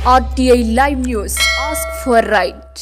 RTI Live News. Ask for right.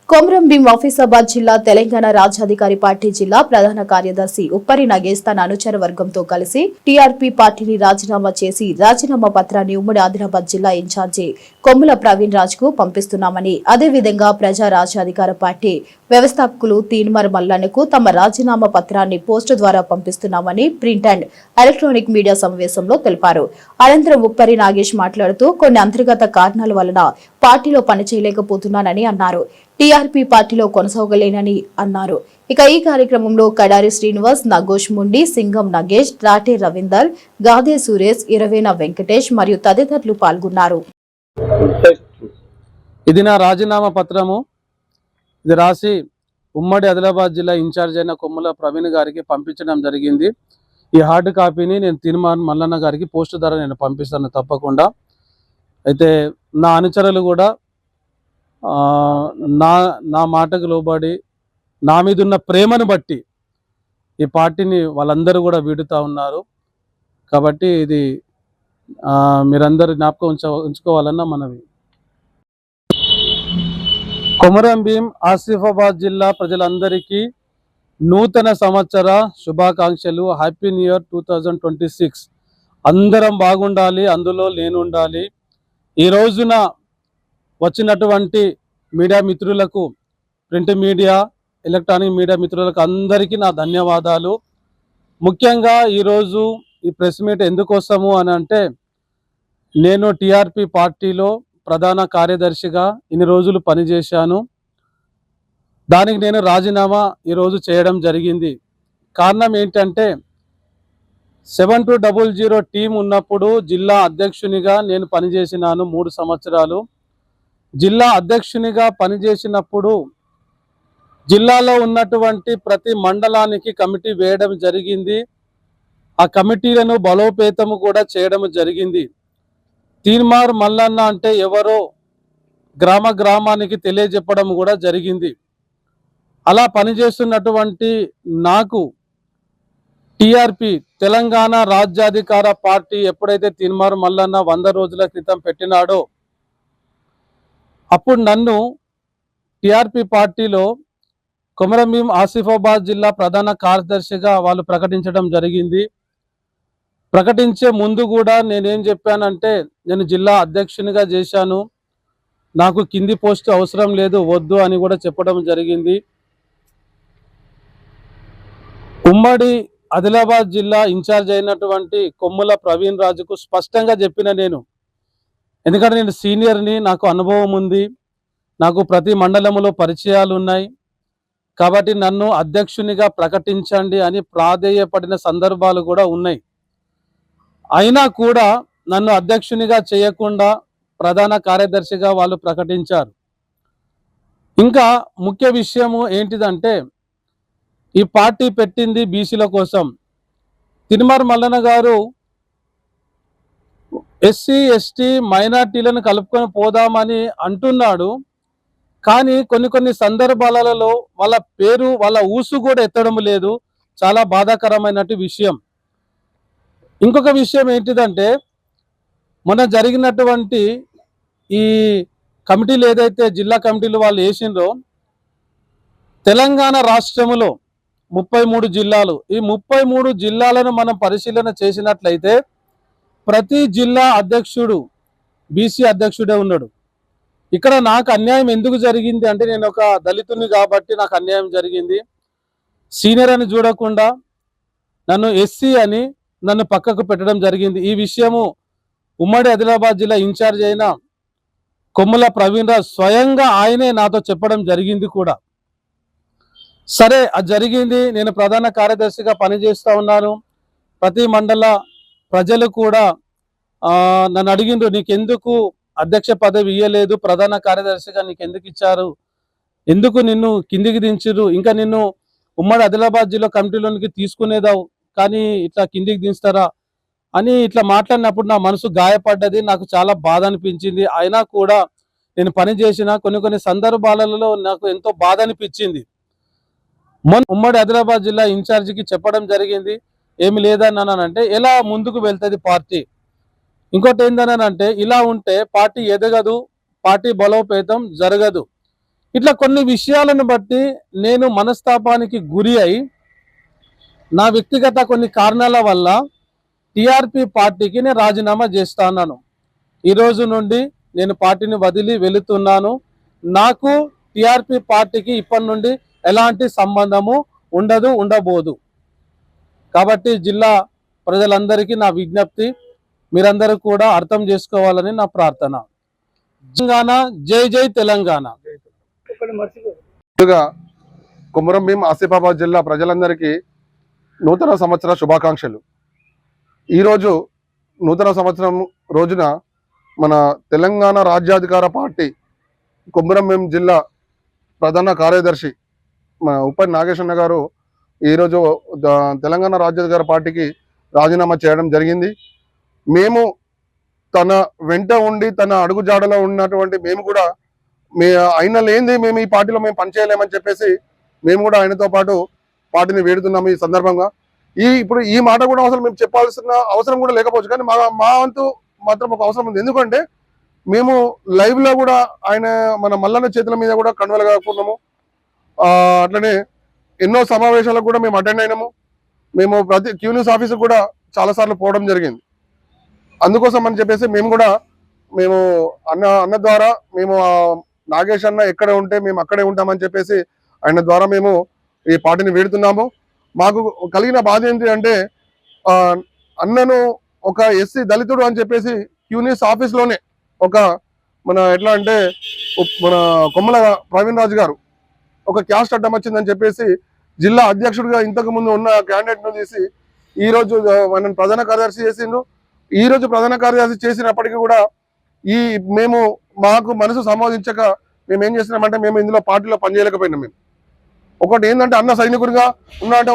Komaram Bheem ఆఫీసాబాద్ జిల్లా Telangana రాజ్యాధికారి party జిల్లా ప్రధాన కార్యదర్శి ఉప్పరి నగేష్ తన అనుచర వర్గంతో కలిసి టీఆర్పీ పార్టీని రాజీనామా చేసి రాజీనామా పత్రాన్ని ఉమ్మడి ఆదిలాబాద్ జిల్లా ఇన్ఛార్జి కొమ్ముల ప్రవీణ్ రాజ్ కు పంపిస్తున్నామని, అదేవిధంగా ప్రజా రాజ్యాధికార పార్టీ వ్యవస్థాపకులు తీన్మార్ మల్లన్నకు తమ రాజీనామా పత్రాన్ని పోస్టు ద్వారా పంపిస్తున్నామని ప్రింట్ అండ్ ఎలక్ట్రానిక్ మీడియా సమావేశంలో తెలిపారు. అనంతరం ఉప్పరి నాగేష్ మాట్లాడుతూ కొన్ని అంతర్గత కారణాల వలన పార్టీలో పనిచేయలేకపోతున్నానని అన్నారు. టీఆర్పీ పార్టీలో కొనసాగలేనని అన్నారు. ఇక ఈ కార్యక్రమంలో కడారి శ్రీనివాస్, నగోష్ ముండి, సింగం నగేష్, రాటే రవీందర్, గాదే సురేష్, ఇరవేన వెంకటేష్ మరియు తదితరులు పాల్గొన్నారు. ఇది నా రాజీనామా పత్రము. ఇది రాసి ఉమ్మడి ఆదిలాబాద్ జిల్లా ఇన్ఛార్జ్ అయిన కొమ్ముల ప్రవీణ్ గారికి పంపించడం జరిగింది. ఈ హార్డ్ కాపీని నేను తీన్మార్ మల్లన్న గారికి పోస్టు ద్వారా నేను పంపిస్తాను తప్పకుండా. అయితే నా అనుచరులు కూడా నా మాటకు లోబడి నా మీద ఉన్న ప్రేమను బట్టి ఈ పార్టీని వాళ్ళందరూ కూడా వీడుతూ ఉన్నారు. కాబట్టి ఇది మీరందరూ జ్ఞాపకం ఉంచుకోవాలన్న మనవి. కొమరం భీం ఆసిఫాబాద్ జిల్లా ప్రజలందరికీ నూతన సంవత్సర శుభాకాంక్షలు. Happy new year 2026. అందరం బాగుండాలి, అందులో నేనుండాలి. ఈ రోజున వచ్చినటువంటి మీడియా మిత్రులకు, ప్రింట్ మీడియా, ఎలక్ట్రానిక్ మీడియా మిత్రులకు అందరికీ నా ధన్యవాదాలు. ముఖ్యంగా ఈరోజు ఈ ప్రెస్ మీట్ ఎందుకోసము అని అంటే, నేను టీఆర్పీ పార్టీలో ప్రధాన కార్యదర్శిగా ఇన్ని రోజులు పనిచేశాను. దానికి నేను రాజీనామా ఈరోజు చేయడం జరిగింది. కారణం ఏంటంటే 7200 టీం ఉన్నప్పుడు జిల్లా అధ్యక్షునిగా నేను పనిచేసినాను 3 సంవత్సరాలు. జిల్లా అధ్యక్షునిగా పనిచేసినప్పుడు జిల్లాలో ఉన్నటువంటి ప్రతి మండలానికి కమిటీ వేయడం జరిగింది. ఆ కమిటీలను బలోపేతము కూడా చేయడం జరిగింది. తీన్మార్ మల్లన్న అంటే ఎవరో గ్రామానికి తెలియజెప్పడం కూడా జరిగింది. అలా పనిచేస్తున్నటువంటి నాకు టీఆర్పీ తెలంగాణ రాజ్యాధికార పార్టీ ఎప్పుడైతే తీన్మార్ మల్లన్న 100 రోజుల క్రితం పెట్టినాడో అప్పుడు నన్ను టీఆర్పీ పార్టీలో కొమరం భీం ఆసిఫాబాద్ జిల్లా ప్రధాన కార్యదర్శిగా వాళ్ళు ప్రకటించడం జరిగింది. ప్రకటించే ముందు కూడా నేనేం చెప్పానంటే, నేను జిల్లా అధ్యక్షునిగా చేశాను, నాకు కింది పోస్టు అవసరం లేదు, వద్దు అని కూడా చెప్పడం జరిగింది. ఉమ్మడి ఆదిలాబాద్ జిల్లా ఇన్ఛార్జ్ అయినటువంటి కొమ్ముల ప్రవీణ్ రాజుకు స్పష్టంగా చెప్పిన నేను, ఎందుకంటే నేను సీనియర్ని, నాకు అనుభవం ఉంది, నాకు ప్రతి మండలంలో పరిచయాలు ఉన్నాయి, కాబట్టి నన్ను అధ్యక్షునిగా ప్రకటించండి అని ప్రాధేయపడిన సందర్భాలు కూడా ఉన్నాయి. అయినా కూడా నన్ను అధ్యక్షునిగా చేయకుండా ప్రధాన కార్యదర్శిగా వాళ్ళు ప్రకటించారు. ఇంకా ముఖ్య విషయము ఏంటిదంటే, ఈ పార్టీ పెట్టింది బీసీల కోసం. తీన్మార్ మల్లన్న గారు ఎస్సీ ఎస్టీ మైనార్టీలను కలుపుకొని పోదామని అంటున్నాడు. కానీ కొన్ని సందర్భాలలో వాళ్ళ పేరు, వాళ్ళ ఊసు కూడా ఎత్తడం లేదు. చాలా బాధాకరమైనటువంటి విషయం. ఇంకొక విషయం ఏంటిదంటే, మొన్న జరిగినటువంటి ఈ కమిటీలు ఏదైతే జిల్లా కమిటీలు వాళ్ళు వేసిండ్రో, తెలంగాణ రాష్ట్రములో 33 జిల్లాలు, ఈ 33 జిల్లాలను మనం పరిశీలన చేసినట్లయితే ప్రతి జిల్లా అధ్యక్షుడు బీసీ అధ్యక్షుడే ఉన్నాడు. ఇక్కడ నాకు అన్యాయం ఎందుకు జరిగింది అంటే, నేను ఒక దళితుని కాబట్టి నాకు అన్యాయం జరిగింది. సీనియర్ అని చూడకుండా నన్ను ఎస్సీ అని నన్ను పక్కకు పెట్టడం జరిగింది. ఈ విషయము ఉమ్మడి ఆదిలాబాద్ జిల్లా ఇన్ఛార్జ్ అయిన కొమ్ముల ప్రవీణ్ రాజ్ స్వయంగా ఆయనే నాతో చెప్పడం జరిగింది కూడా. సరే, అది జరిగింది. నేను ప్రధాన కార్యదర్శిగా పనిచేస్తూ ఉన్నాను. ప్రతి మండల ప్రజలు కూడా నన్ను అడిగిండ్రు, నీకెందుకు అధ్యక్ష పదవి ఇయ్యలేదు, ప్రధాన కార్యదర్శిగా నీకు ఎందుకు ఇచ్చారు, ఎందుకు నిన్ను కిందికి దించారు, ఇంకా నిన్ను ఉమ్మడి ఆదిలాబాద్ జిల్లా కమిటీలోనికి తీసుకునేదావు, కానీ ఇట్లా కిందికి దించుతారా అని ఇట్లా మాట్లాడినప్పుడు నా మనసు గాయపడ్డది. నాకు చాలా బాధ అనిపించింది. అయినా కూడా నేను పనిచేసిన కొన్ని సందర్భాలలో నాకు ఎంతో బాధ అనిపించింది. ఉమ్మడి ఆదిలాబాద్ జిల్లా ఇన్ఛార్జికి చెప్పడం జరిగింది, ఏమి లేదన్నానంటే ఎలా ముందుకు వెళ్తుంది పార్టీ, ఇంకోటి ఏందని అంటే ఇలా ఉంటే పార్టీ ఎదగదు, పార్టీ బలోపేతం జరగదు. ఇట్లా కొన్ని విషయాలను బట్టి నేను మనస్తాపానికి గురి అయి నా వ్యక్తిగత కొన్ని కారణాల వల్ల టిఆర్పి పార్టీకి నేను రాజీనామా చేస్తున్నాను. ఈ రోజు నుండి నేను పార్టీని వదిలి వెళుతున్నాను. నాకు టిఆర్పి పార్టీకి ఇప్పటి నుండి ఎలాంటి సంబంధము ఉండబోదు. కాబట్టి జిల్లా ప్రజలందరికీ నా విజ్ఞప్తి, మీరందరూ కూడా అర్థం చేసుకోవాలని నా ప్రార్థన. తెలంగాణ, జై జై తెలంగాణ. ముందుగా కొమురం భీం ఆసిఫాబాద్ జిల్లా ప్రజలందరికీ నూతన సంవత్సర శుభాకాంక్షలు. ఈరోజు నూతన సంవత్సరం రోజున మన తెలంగాణ రాజ్యాధికార పార్టీ కొమురం భీం జిల్లా ప్రధాన కార్యదర్శి మన ఉప్పరి నాగేశ్వర గారు ఈరోజు తెలంగాణ రాజ్యాధికార పార్టీకి రాజీనామా చేయడం జరిగింది. మేము తన వెంట ఉండి తన అడుగుజాడలో ఉన్నటువంటి మేము కూడా ఆయన లేనిది మేము ఈ పార్టీలో మేము పనిచేయలేమని చెప్పేసి మేము కూడా ఆయనతో పాటు పార్టీని వేడుతున్నాము. ఈ సందర్భంగా ఇప్పుడు ఈ మాట కూడా అసలు మేము చెప్పాల్సిన అవసరం కూడా లేకపోవచ్చు, కానీ మా వంతు మాత్రం ఒక అవసరం ఉంది. ఎందుకంటే మేము లైవ్ లో కూడా ఆయన మన మల్లన్న చేతుల మీద కూడా కండువలు కాకున్నాము. అట్లనే ఎన్నో సమావేశాలకు కూడా మేము అటెండ్ అయినాము. మేము ప్రతి క్యూన్యూస్ ఆఫీసు కూడా చాలాసార్లు పోవడం జరిగింది. అందుకోసం అని చెప్పేసి మేము అన్న ద్వారా మేము నాగేష్ అన్న ఎక్కడ ఉంటే మేము అక్కడే ఉంటామని చెప్పేసి ఆయన ద్వారా మేము ఈ పార్టీని వేడుతున్నాము. మాకు కలిగిన బాధ ఏంటి అంటే అన్నను ఒక ఎస్సీ దళితుడు అని చెప్పేసి క్యూనిస్ ఆఫీస్లోనే ఒక ఎట్లా అంటే మన కొమ్మల ప్రవీణ్ రాజు గారు ఒక క్యాస్ట్ అడ్డం వచ్చిందని చెప్పేసి జిల్లా అధ్యక్షుడిగా ఇంతకు ముందు ఉన్న క్యాండిడేట్ను తీసి ఈరోజు మనం ప్రధాన కార్యదర్శి చేసిండ్రు. ఈరోజు ప్రధాన కార్యదర్శి చేసినప్పటికీ కూడా మాకు మనసు సంవాదించక మేము ఏం చేసినామంటే మేము ఇందులో పార్టీలో పనిచేయలేకపోయినాం. మేము ఒకటి ఏంటంటే అన్న సైనికుడిగా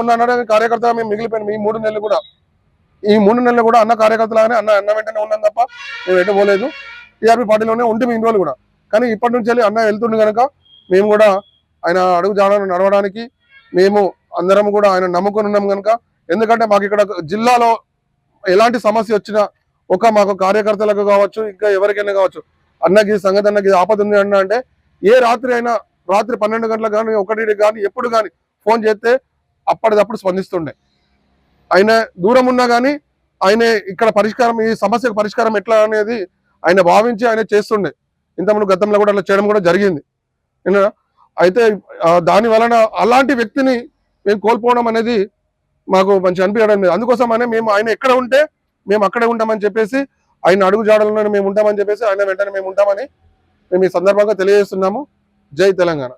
ఉన్నాడే కార్యకర్తగా మేము మిగిలిపోయినాం. ఈ 3 నెలలు కూడా అన్న కార్యకర్తలాగానే అన్న వెంటనే ఉన్నాం తప్ప మేము ఎటు పోలేదు. టీఆర్పీ పార్టీలోనే ఉంటే మీ ఇంటి కూడా. కానీ ఇప్పటి నుంచి వెళ్ళి అన్న వెళ్తుండే కనుక మేము కూడా ఆయన అడుగు జాడలను నడవడానికి మేము అందరం కూడా ఆయన నమ్ముకొని ఉన్నాం కనుక. ఎందుకంటే మాకు ఇక్కడ జిల్లాలో ఎలాంటి సమస్య వచ్చినా మాకు కార్యకర్తలకు కావచ్చు, ఇంకా ఎవరికైనా కావచ్చు, అన్నకి సంగతి అన్నకి ఆపద ఉంది అంటే ఏ రాత్రి అయినా రాత్రి 12 గంటలకు కానీ 1 కానీ ఎప్పుడు కానీ ఫోన్ చేస్తే అప్పటిదప్పుడు స్పందిస్తుండే. ఆయన దూరం ఉన్నా కానీ ఆయన ఇక్కడ పరిష్కారం, ఈ సమస్యకు పరిష్కారం ఎట్లా అనేది ఆయన భావించి ఆయన చేస్తుండే. ఇంతకుముందు గతంలో కూడా అలా చేయడం కూడా జరిగింది. అయితే దాని వలన అలాంటి వ్యక్తిని మేము కోల్పోవడం అనేది మాకు మంచి అనిపించడం లేదు. అందుకోసమనే మేము ఆయన ఎక్కడ ఉంటే మేము అక్కడే ఉంటామని చెప్పేసి ఆయన అడుగు జాడలను మేము ఉంటామని చెప్పేసి ఆయన వెంటనే మేము ఉంటామని మేము ఈ సందర్భంగా తెలియజేస్తున్నాము. జై తెలంగాణ.